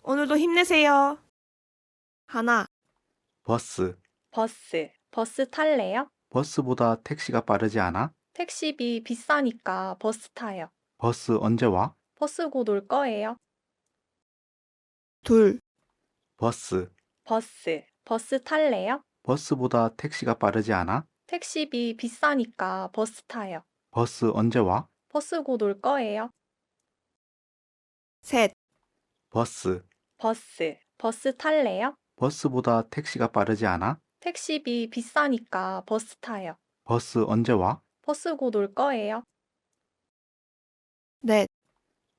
오늘도 힘내세요. 하나, 버스. 버스 탈래요? 버스보다 택시가 빠르지 않아? 택시비 비싸니까 버스 타요. 버스 언제 와? 버스 곧 올 거예요. 둘, 버스. 버스 탈래요? 버스보다 택시가 빠르지 않아? 택시비 비싸니까 버스 타요. 버스 언제 와? 버스 곧 올 거예요. 셋, 버스. 버스 탈래요? 버스보다 택시가 빠르지 않아? 택시비 비싸니까 버스 타요. 버스 언제 와? 버스 곧 올 거예요. 넷,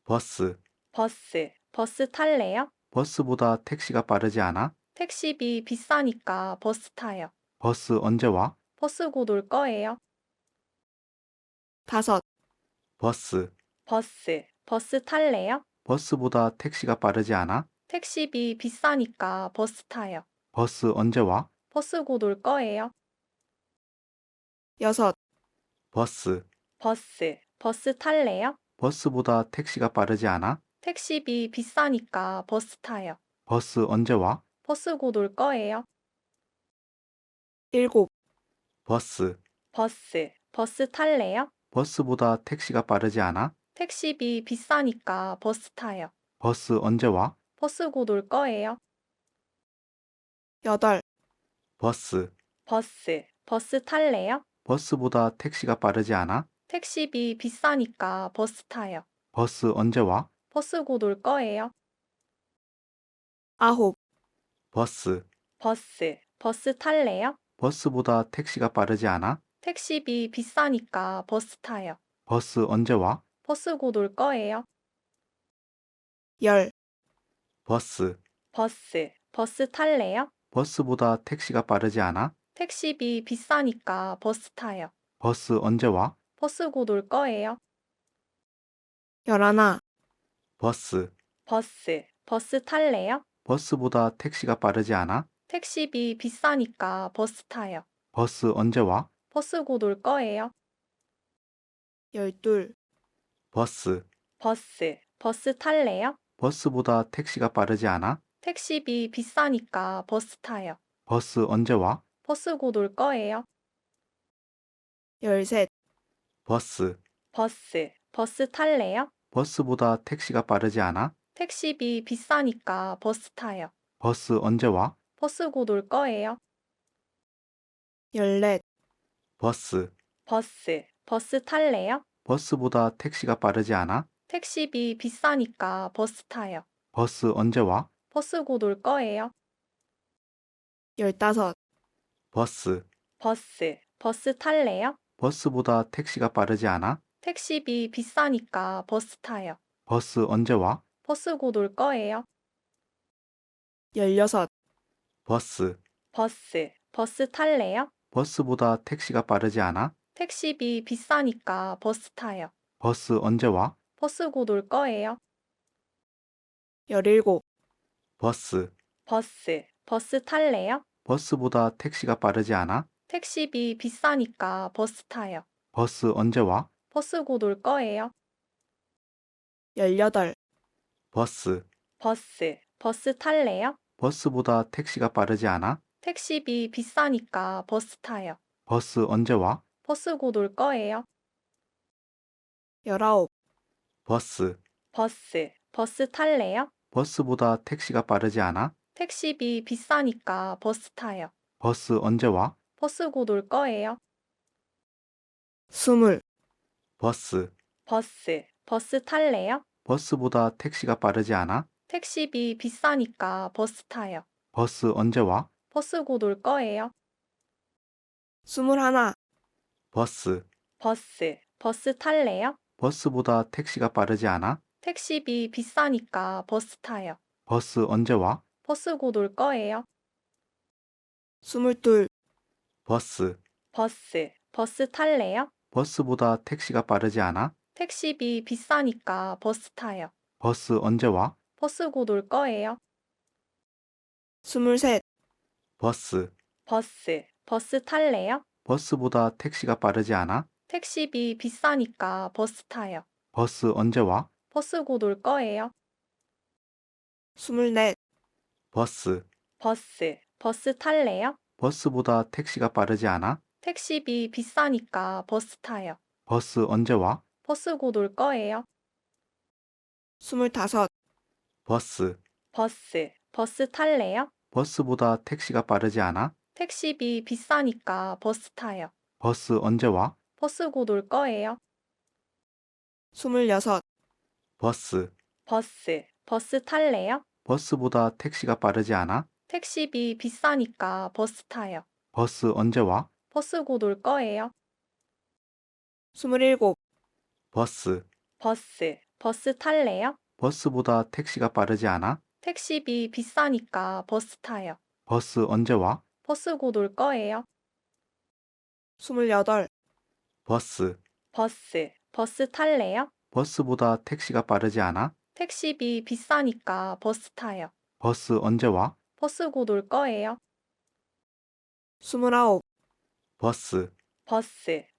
버스. 버스 탈래요? 버스보다 택시가 빠르지 않아? 택시비 비싸니까 버스 타요. 버스 언제 와? 버스 곧 올 거예요. 다섯, 버스. 버스 탈래요? 버스보다 택시가 빠르지 않아? 택시비 비싸니까 버스 타요. 버스 언제 와? 버스 곧 올 거예요. 여섯, 버스. 버스 탈래요? 버스보다 택시가 빠르지 않아? 택시비 비싸니까 버스 타요. 버스 언제 와? 버스 곧 올 거예요. 일곱, 버스. 버스 탈래요? 버스보다 택시가 빠르지 않아? 택시비 비싸니까 버스 타요. 버스 언제 와? 버스 곧 올 거예요. 여덟, 버스. 버스 탈래요? 버스보다 택시가 빠르지 않아? 택시비 비싸니까 버스 타요. 버스 언제 와? 버스 곧 올 거예요. 아홉, 버스. 버스 탈래요? 버스보다 택시가 빠르지 않아? 택시비 비싸니까 버스 타요. 버스 언제 와? 버스 곧 올 거예요. 열, 버스. 버스 탈래요? 버스보다 택시가 빠르지 않아? 택시비 비싸니까 버스 타요. 버스 언제 와? 버스 곧 올 거예요. 열하나, 버스. 버스 탈래요? 버스보다 택시가 빠르지 않아? 택시비 비싸니까 버스 타요. 버스 언제 와? 버스 곧 올 거예요. 열둘, 버스. 버스 탈래요? 버스보다 택시가 빠르지 않아? 택시비 비싸니까 버스 타요. 버스 언제 와? 버스 곧 올 거예요. 열셋, 버스. 버스 탈래요? 버스보다 택시가 빠르지 않아? 택시비 비싸니까 버스 타요. 버스 언제 와? 버스 곧 올 거예요. 열넷, 버스. 버스 탈래요? 버스보다 택시가 빠르지 않아? 택시비 비싸니까 버스 타요. 버스 언제 와? 버스 곧 올 거예요. 열다섯, 버스. 버스 탈래요? 버스보다 택시가 빠르지 않아? 택시비 비싸니까 버스 타요. 버스 언제 와? 버스 곧 올 거예요. 열여섯, 버스. 버스 탈래요? 버스보다 택시가 빠르지 않아? 택시비 비싸니까 버스 타요. 버스 언제 와? 버스 곧 올 거예요. 열일곱, 버스. 버스 탈래요? 버스보다 택시가 빠르지 않아? 택시비 비싸니까 버스 타요. 버스 언제 와? 버스 곧 올 거예요. 열여덟, 버스. 버스 탈래요? 버스보다 택시가 빠르지 않아? 택시비 비싸니까 버스 타요. 버스 언제 와? 버스 곧 올 거예요. 열아홉, 버스. 버스 탈래요? 버스보다 택시가 빠르지 않아? 택시비 비싸니까 버스 타요. 버스 언제 와? 버스 곧 올 거예요. 스물, 버스. 버스 탈래요? 버스보다 택시가 빠르지 않아? 택시비 비싸니까 버스 타요. 버스 언제 와? 버스 곧 올 거예요. 스물하나, 버스. 버스 탈래요? 버스보다 택시가 빠르지 않아? 택시비 비싸니까 버스 타요. 버스 언제 와? 버스 곧 올 거예요. 스물둘, 버스. 버스 탈래요? 버스보다 택시가 빠르지 않아? 택시비 비싸니까 버스 타요. 버스 언제 와? 버스 곧 올 거예요. 스물셋, 버스. 버스 탈래요? 버스보다 택시가 빠르지 않아? 택시비 비싸니까 버스 타요. 버스 언제 와? 버스 곧 올 거예요. 24, 버스. 버스 탈래요? 버스보다 택시가 빠르지 않아? 택시비 비싸니까 버스 타요. 버스 언제 와? 버스 곧 올 거예요. 25, 버스. 버스 탈래요? 버스보다 택시가 빠르지 않아? 택시비 비싸니까 버스 타요. 버스 언제 와? 버스 곧 올 거예요. 26, 버스. 버스 탈래요? 버스보다 택시가 빠르지 않아? 택시비 비싸니까 버스 타요. 버스 언제 와? 버스 곧 올 거예요. 27, 버스. 버스 탈래요? 버스보다 택시가 빠르지 않아? 택시비 비싸니까 버스 타요. 버스 언제 와? 버스 곧 올 거예요. 28, 버스. 버스 탈래요? 버스보다 택시가 빠르지 않아? 택시비 비싸니까 버스 타요. 버스 언제 와? 버스 곧 올 거예요. 29, 버스.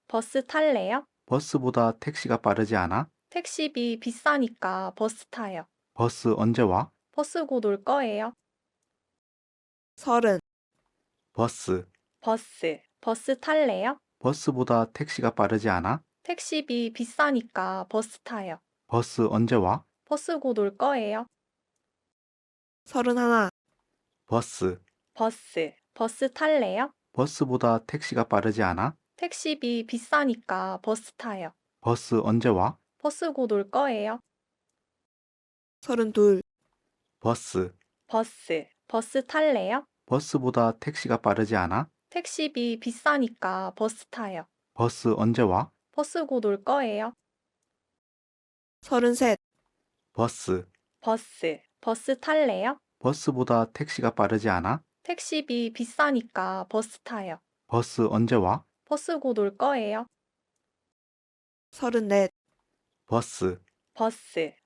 버스 탈래요? 버스보다 택시가 빠르지 않아? 택시비 비싸니까 버스 타요. 버스 언제 와? 버스 곧 올 거예요. 30, 버스. 버스 탈래요? 버스보다 택시가 빠르지 않아? 택시비 비싸니까 버스 타요. 버스 언제 와? 버스 곧 올 거예요. 31, 버스. 버스 탈래요? 버스보다 택시가 빠르지 않아? 택시비 비싸니까 버스 타요. 버스 언제 와? 버스 곧 올 거예요. 32, 버스. 버스 탈래요? 버스보다 택시가 빠르지 않아? 택시비 비싸니까 버스 타요. 버스 언제 와? 버스 곧 올 거예요. 33, 버스. 버스 탈래요? 버스보다 택시가 빠르지 않아? 택시비 비싸니까 버스 타요. 버스 언제 와? 버스 곧 올 거예요. 34, 버스.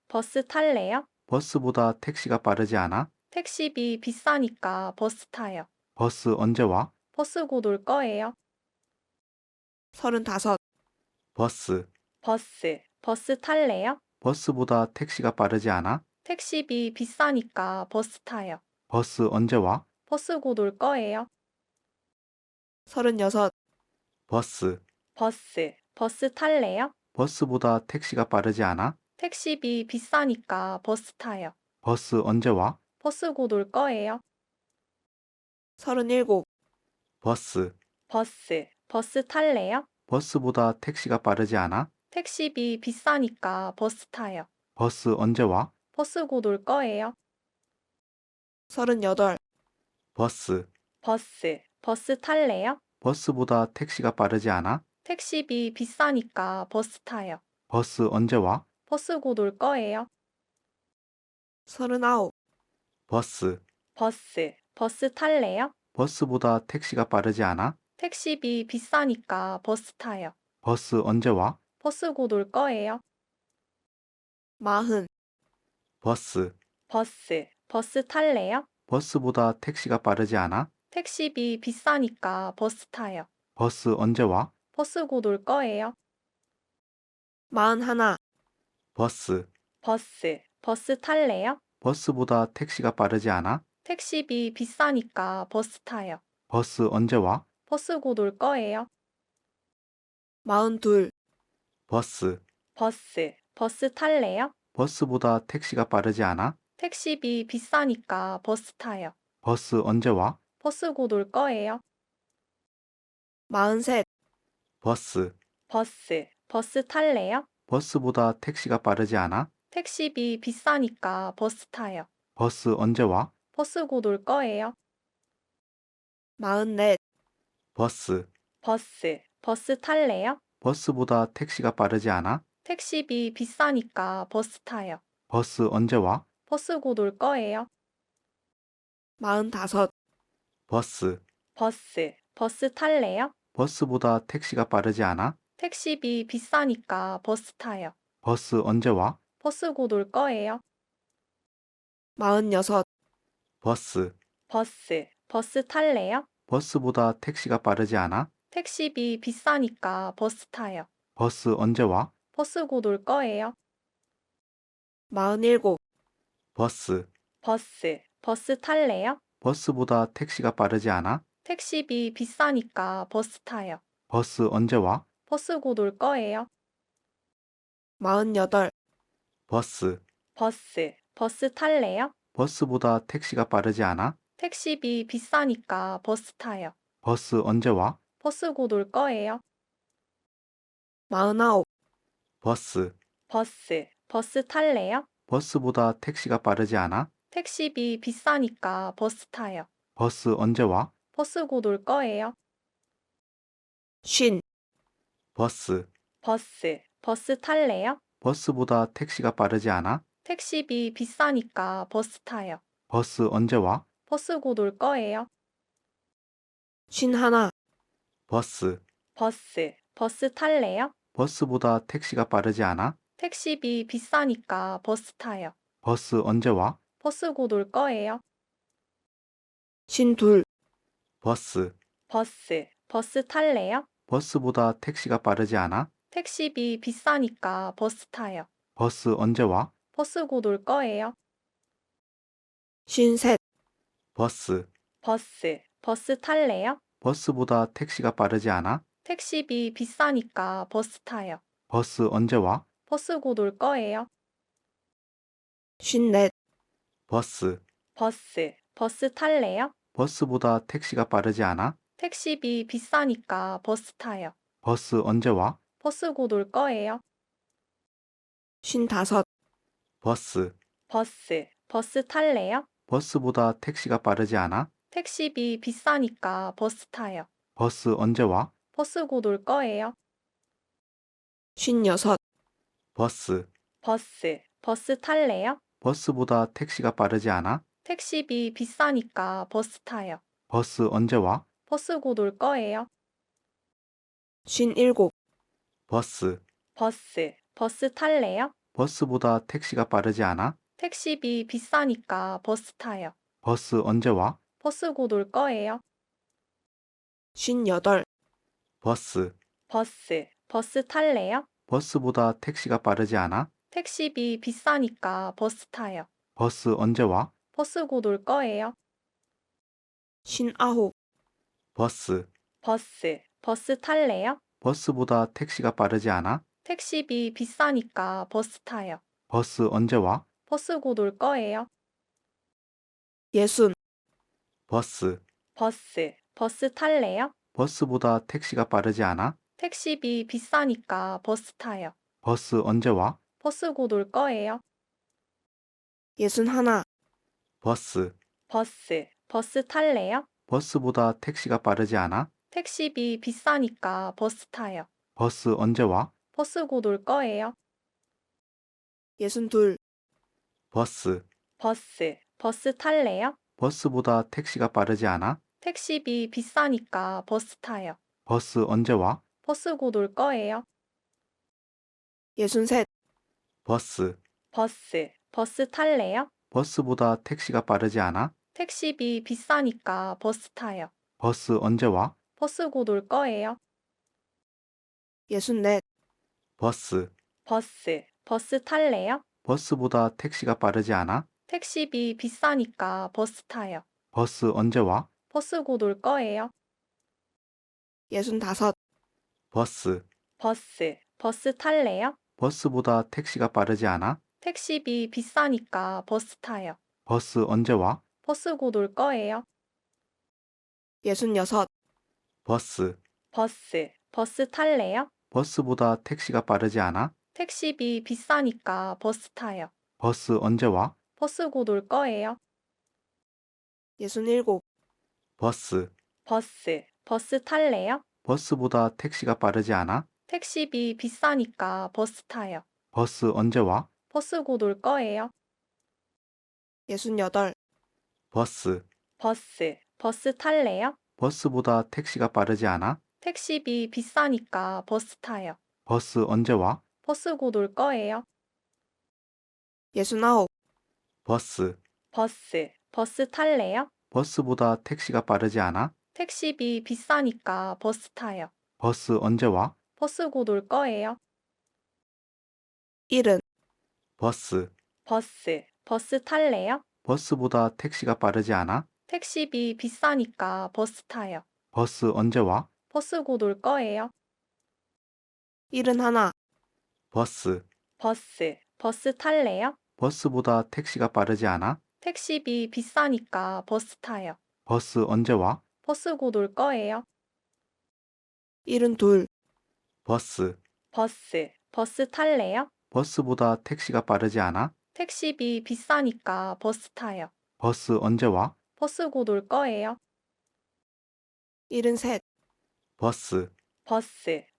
버스 탈래요? 버스보다 택시가 빠르지 않아? 택시비 비싸니까 버스 타요. 버스 언제 와? 버스 곧 올 거예요. 35, 버스. 버스 탈래요? 버스보다 택시가 빠르지 않아? 택시비 비싸니까 버스 타요. 버스 언제 와? 버스 곧 올 거예요. 36, 버스. 버스 탈래요? 버스보다 택시가 빠르지 않아? 택시비 비싸니까 버스 타요. 버스 언제 와? 버스 곧 올 거예요. 37, 버스. 버스 탈래요? 버스보다 택시가 빠르지 않아? 택시비 비싸니까 버스 타요. 버스 언제 와? 버스 곧 올 거예요. 38, 버스. 버스 탈래요? 버스보다 택시가 빠르지 않아? 택시비 비싸니까 버스 타요. 버스 언제 와? 버스 곧 올 거예요. 39, 버스. 버스 탈래요? 버스보다 택시가 빠르지 않아? 택시비 비싸니까 버스 타요. 버스 언제 와? 버스 곧 올 거예요. 40, 버스. 버스 탈래요? 버스보다 택시가 빠르지 않아? 택시비 비싸니까 버스 타요. 버스 언제 와? 버스 곧 올 거예요. 41, 버스. 버스 탈래요? 버스보다 택시가 빠르지 않아? 택시비 비싸니까 버스 타요. 버스 언제 와? 버스 곧 올 거예요. 42, 버스. 버스 탈래요? 버스보다 택시가 빠르지 않아? 택시비 비싸니까 버스 타요. 버스 언제 와? 버스 곧 올 거예요. 43, 버스. 버스 탈래요? 버스보다 택시가 빠르지 않아? 택시비 비싸니까 버스 타요. 버스 언제 와? 버스 곧 올 거예요. 44, 버스. 버스 탈래요? 버스보다 택시가 빠르지 않아? 택시비 비싸니까 버스 타요. 버스 언제 와? 버스 곧 올 거예요. 45, 버스. 버스 탈래요? 버스보다 택시가 빠르지 않아? 택시비 비싸니까 버스 타요. 버스 언제 와? 버스 곧 올 거예요. 46, 버스. 버스 탈래요? 버스보다 택시가 빠르지 않아? 택시비 비싸니까 버스 타요. 버스 언제 와? 버스 곧 올 거예요. 47, 버스. 버스 탈래요? 버스보다 택시가 빠르지 않아? 택시비 비싸니까 버스 타요. 버스 언제 와? 버스 곧 올 거예요. 48. 버스. 버스 탈래요? 버스보다 택시가 빠르지 않아? 택시비 비싸니까 버스 타요. 버스 언제 와? 버스 곧 올 거예요. 49. 버스. 버스 탈래요? 버스보다 택시가 빠르지 않아? 택시비 비싸니까 버스 타요. 버스 언제 와? 버스 곧 올 거예요. 50. 버스. 버스 탈래요? 버스보다 택시가 빠르지 않아? 택시비 비싸니까 버스 타요. 버스 언제 와? 버스 곧 올 거예요. 51. 버스. 버스 탈래요? 버스보다 택시가 빠르지 않아? 택시비 비싸니까 버스 타요. 버스 언제 와? 버스 곧 올 거예요. 52. 버스. 버스 탈래요? 버스보다 택시가 빠르지 않아? 택시비 비싸니까 버스 타요. 버스 언제 와? 버스 곧 올 거예요. 53. 버스. 버스 탈래요? 버스보다 택시가 빠르지 않아? 택시비 비싸니까 버스 타요. 버스 언제 와? 버스 곧 올 거예요. 54. 버스. 버스 탈래요? 버스보다 택시가 빠르지 않아? 택시비 비싸니까 버스 타요. 버스 언제 와? 버스 곧 올 거예요. 55. 버스. 버스 탈래요? 버스보다 택시가 빠르지 않아? 택시비 비싸니까 버스 타요. 버스 언제 와? 버스 곧 올 거예요. 56. 버스. 버스 탈래요? 버스보다 택시가 빠르지 않아? 택시비 비싸니까 버스 타요. 버스 언제 와? 버스 곧 올 거예요. 57. 버스. 버스 탈래요? 버스보다 택시가 빠르지 않아? 택시비 비싸니까 버스 타요. 버스 언제 와? 버스 곧 올 거예요. 58. 버스. 버스 탈래요? 버스보다 택시가 빠르지 않아? 택시비 비싸니까 버스 타요. 버스 언제 와? 버스 곧 올 거예요. 59. 버스. 버스 탈래요? 버스보다 택시가 빠르지 않아? 택시비 비싸니까 버스 타요. 버스 언제 와? 버스 곧 올 거예요. 60. 버스. 버스 탈래요? 버스보다 택시가 빠르지 않아? 택시비 비싸니까 버스 타요. 버스 언제 와? 버스 곧 올 거예요. 61. 버스. 버스 탈래요? 버스보다 택시가 빠르지 않아? 택시비 비싸니까 버스 타요. 버스 언제 와? 버스 곧 올 거예요. 62. 버스. 버스 탈래요? 버스보다 택시가 빠르지 않아? 택시비 비싸니까 버스 타요. 버스 언제 와? 버스 곧 올 거예요. 63. 버스. 버스 탈래요? 버스보다 택시가 빠르지 않아? 택시비 비싸니까 버스 타요. 버스 언제 와? 버스 곧 올 거예요. 64. 버스. 버스 탈래요? 버스보다 택시가 빠르지 않아? 택시비 비싸니까 버스 타요. 버스 언제 와? 버스 곧 올 거예요. 65. 버스. 버스 탈래요? 버스보다 택시가 빠르지 않아? 택시비 비싸니까 버스 타요. 버스 언제 와? 버스 곧 올 거예요. 66. 버스. 버스 탈래요? 버스보다 택시가 빠르지 않아? 택시비 비싸니까 버스 타요. 버스 언제 와? 버스 곧 올 거예요. 67. 버스. 버스 탈래요? 버스보다 택시가 빠르지 않아? 택시비 비싸니까 버스 타요. 버스 언제 와? 버스 곧 올 거예요. 68. 버스. 버스 탈래요? 버스보다 택시가 빠르지 않아? 택시비 비싸니까 버스 타요. 버스 언제 와? 버스 곧 올 거예요. 69. 버스. 버스 탈래요? 버스보다 택시가 빠르지 않아? 택시비 비싸니까 버스 타요. 버스 언제 와? 버스 곧 올 거예요. 70. 버스. 버스 탈래요? 버스보다 택시가 빠르지 않아? 택시비 비싸니까 버스 타요. 버스 언제 와? 버스 곧 올 거예요. 71. 버스. 버스 탈래요? 버스보다 택시가 빠르지 않아? 택시비 비싸니까 버스 타요. 버스 언제 와? 버스 곧 올 거예요. 72. 버스. 버스 탈래요? 버스보다 택시가 빠르지 않아? 택시비 비싸니까 버스 타요. 버스 언제 와? 버스 곧 올 거예요. 73. 버스.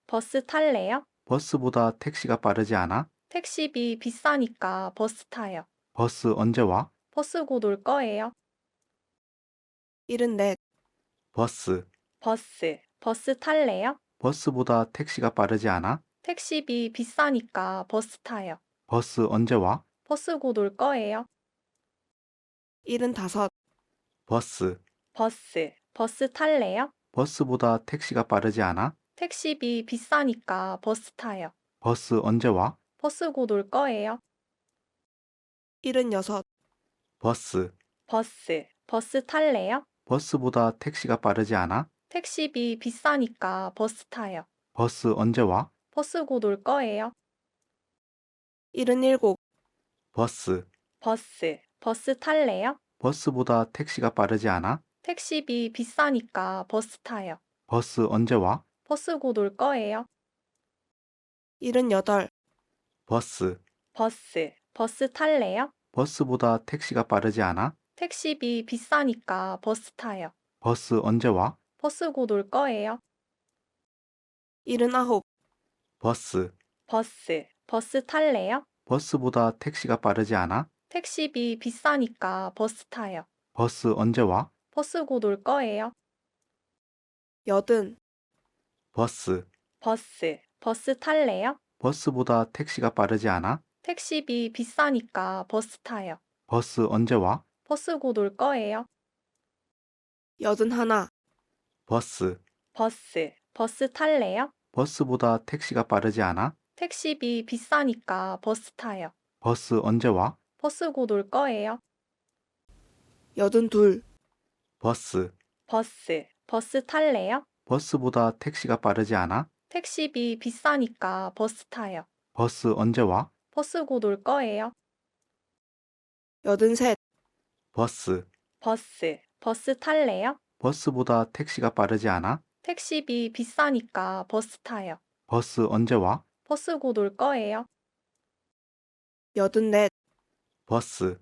버스 탈래요? 버스보다 택시가 빠르지 않아? 택시비 비싸니까 버스 타요. 버스 언제 와? 버스 곧 올 거예요. 74. 버스. 버스 탈래요? 버스보다 택시가 빠르지 않아? 택시비 비싸니까 버스 타요. 버스 언제 와? 버스 곧 올 거예요. 75. 버스. 버스 탈래요? 버스보다 택시가 빠르지 않아? 택시비 비싸니까 버스 타요. 버스 언제 와? 버스 곧 올 거예요. 76. 버스. 버스 탈래요? 버스보다 택시가 빠르지 않아? 택시비 비싸니까 버스 타요. 버스 언제 와? 버스 곧 올 거예요. 77. 버스. 버스 탈래요? 버스보다 택시가 빠르지 않아? 택시비 비싸니까 버스 타요. 버스 언제 와? 버스 곧 올 거예요. 78. 버스. 버스 탈래요? 버스보다 택시가 빠르지 않아? 택시비 비싸니까 버스 타요. 버스 언제 와? 버스 곧 올 거예요. 79. 버스. 버스 탈래요? 버스보다 택시가 빠르지 않아? 택시비 비싸니까 버스 타요. 버스 언제 와? 버스 곧 올 거예요. 80. 버스. 버스 탈래요? 버스보다 택시가 빠르지 않아? 택시비 비싸니까 버스 타요. 버스 언제 와? 버스 곧 올 거예요. 81. 버스. 버스 탈래요? 버스보다 택시가 빠르지 않아? 택시비 비싸니까 버스 타요. 버스 언제 와? 버스 곧 올 거예요. 82. 버스. 버스 탈래요? 버스보다 택시가 빠르지 않아? 택시비 비싸니까 버스 타요. 버스 언제 와? 버스 곧 올 거예요. 83. 버스. 버스 탈래요? 버스보다 택시가 빠르지 않아? 택시비 비싸니까 버스 타요. 버스 언제 와? 버스 곧 올 거예요. 84. 버스.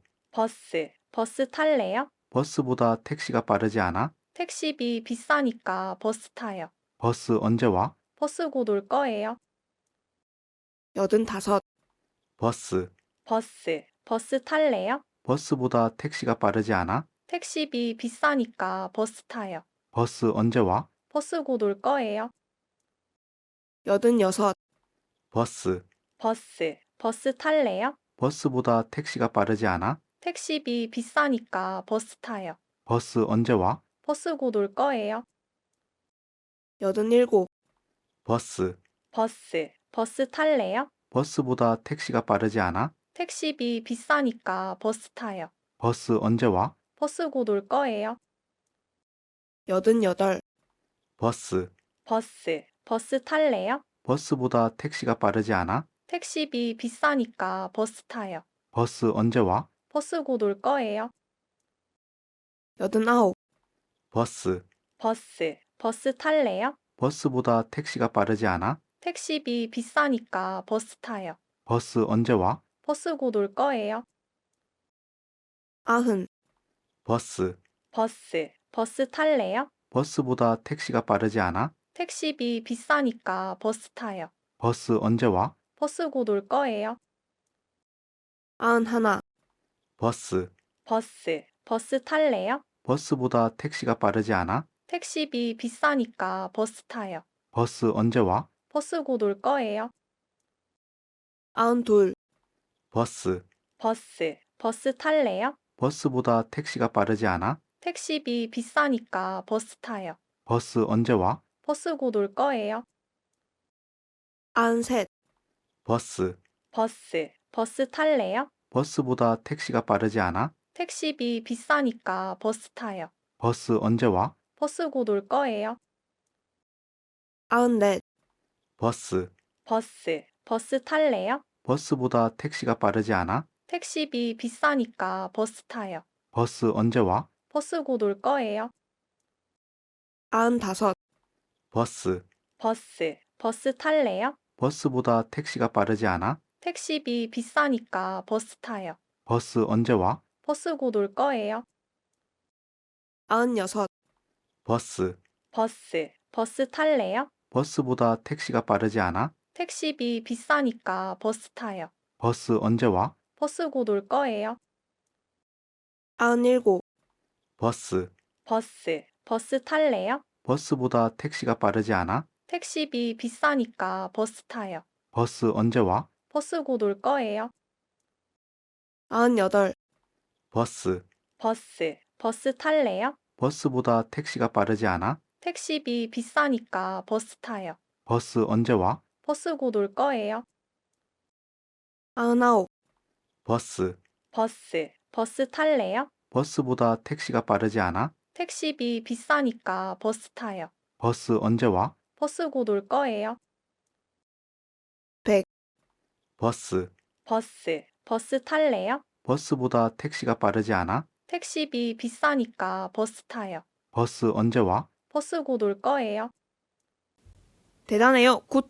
버스 탈래요? 버스보다 택시가 빠르지 않아? 택시비 비싸니까 버스 타요. 버스 언제 와? 버스 곧 올 거예요. 85. 버스. 버스 탈래요? 버스보다 택시가 빠르지 않아? 택시비 비싸니까 버스 타요. 버스 언제 와? 버스 곧 올 거예요. 86. 버스. 버스 탈래요? 버스보다 택시가 빠르지 않아? 택시비 비싸니까 버스 타요. 버스 언제 와? 버스 곧 올 거예요. 87. 버스. 버스 탈래요? 버스보다 택시가 빠르지 않아? 택시비 비싸니까 버스 타요. 버스 언제 와? 버스 곧 올 거예요. 88. 버스. 버스 탈래요? 버스보다 택시가 빠르지 않아? 택시비 비싸니까 버스 타요. 버스 언제 와? 버스 곧 올 거예요. 89. 버스. 버스 탈래요? 버스보다 택시가 빠르지 않아? 택시비 비싸니까 버스 타요. 버스 언제 와? 버스 곧 올 거예요. 90. 버스. 버스 탈래요? 버스보다 택시가 빠르지 않아? 택시비 비싸니까 버스 타요. 버스 언제 와? 버스 곧 올 거예요. 91. 버스. 버스 탈래요? 버스보다 택시가 빠르지 않아? 택시비 비싸니까 버스 타요. 버스 언제 와? 버스 곧 올 거예요. 92. 버스. 버스 탈래요? 버스보다 택시가 빠르지 않아? 택시비 비싸니까 버스 타요. 버스 언제 와? 버스 곧 올 거예요. 93. 버스. 버스 탈래요? 버스보다 택시가 빠르지 않아? 택시비 비싸니까 버스 타요. 버스 언제 와? 버스 곧 올 거예요. 94. 버스. 버스 탈래요? 버스보다 택시가 빠르지 않아? 택시비 비싸니까 버스 타요. 버스 언제 와? 버스 곧 올 거예요. 95. 버스. 버스 탈래요? 버스보다 택시가 빠르지 않아? 택시비 비싸니까 버스 타요. 버스 언제 와? 버스 곧 올 거예요. 96. 버스. 버스 탈래요? 버스보다 택시가 빠르지 않아? 택시비 비싸니까 버스 타요. 버스 언제 와? 버스 곧 올 거예요. 97. 버스. 버스 탈래요? 버스보다 택시가 빠르지 않아? 택시비 비싸니까 버스 타요. 버스 언제 와? 버스 곧 올 거예요. 98. 버스. 버스 탈래요? 버스보다 택시가 빠르지 않아? 택시비 비싸니까 버스 타요. 버스 언제 와? 버스 곧 올 거예요. 99. 버스. 버스 탈래요? 버스보다 택시가 빠르지 않아? 택시비 비싸니까 버스 타요. 버스 언제 와? 버스 곧 올 거예요. 100. 버스. 버스 탈래요? 버스보다 택시가 빠르지 않아? 택시비 비싸니까 버스 타요. 버스 언제 와? 버스 곧 올 거예요. 대단해요. 굿.